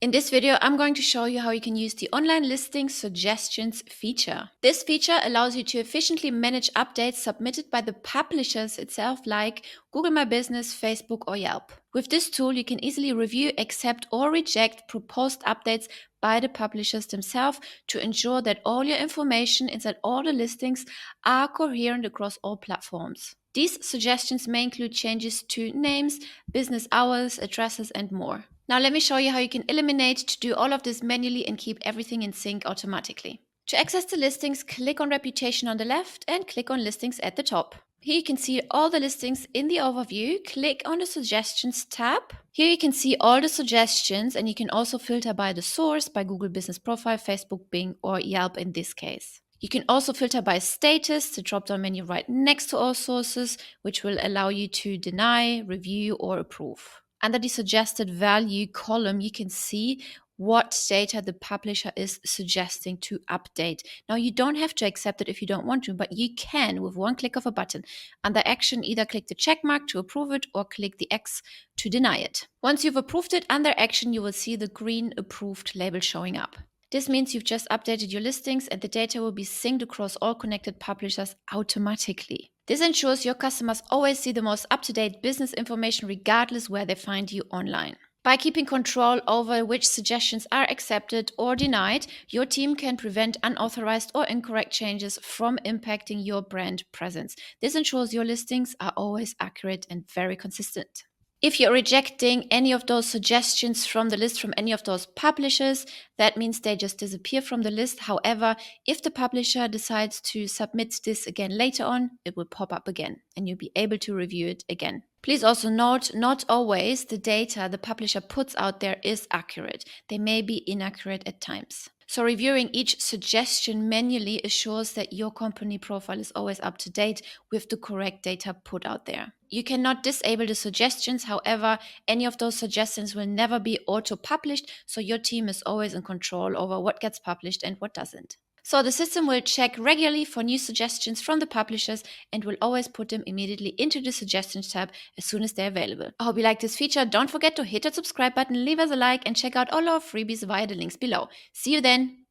In this video, I'm going to show you how you can use the online listing suggestions feature. This feature allows you to efficiently manage updates submitted by the publishers itself, like Google My Business, Facebook, or Yelp. With this tool, you can easily review, accept, or reject proposed updates by the publishers themselves to ensure that all your information inside all the listings are coherent across all platforms. These suggestions may include changes to names, business hours, addresses, and more. Now let me show you how you can eliminate to do all of this manually and keep everything in sync automatically. To access the listings, click on Reputation on the left and click on Listings at the top. Here you can see all the listings in the overview. Click on the Suggestions tab. Here you can see all the suggestions, and you can also filter by the source, by Google Business Profile, Facebook, Bing, or Yelp in this case. You can also filter by status, the drop-down menu right next to all sources, which will allow you to deny, review, or approve. Under the suggested value column, you can see what data the publisher is suggesting to update. Now, you don't have to accept it if you don't want to, but you can with one click of a button. Under Action, either click the check mark to approve it or click the X to deny it. Once you've approved it, under Action, you will see the green approved label showing up. This means you've just updated your listings and the data will be synced across all connected publishers automatically. This ensures your customers always see the most up-to-date business information regardless where they find you online. By keeping control over which suggestions are accepted or denied, your team can prevent unauthorized or incorrect changes from impacting your brand presence. This ensures your listings are always accurate and very consistent. If you're rejecting any of those suggestions from the list from any of those publishers, that means they just disappear from the list. However, if the publisher decides to submit this again later on, it will pop up again and you'll be able to review it again. Please also note, not always the data the publisher puts out there is accurate. They may be inaccurate at times. So reviewing each suggestion manually assures that your company profile is always up to date with the correct data put out there. You cannot disable the suggestions. However, any of those suggestions will never be auto-published, so your team is always in control over what gets published and what doesn't. So the system will check regularly for new suggestions from the publishers and will always put them immediately into the suggestions tab as soon as they're available. I hope you like this feature. Don't forget to hit that subscribe button, leave us a like, and check out all our freebies via the links below. See you then!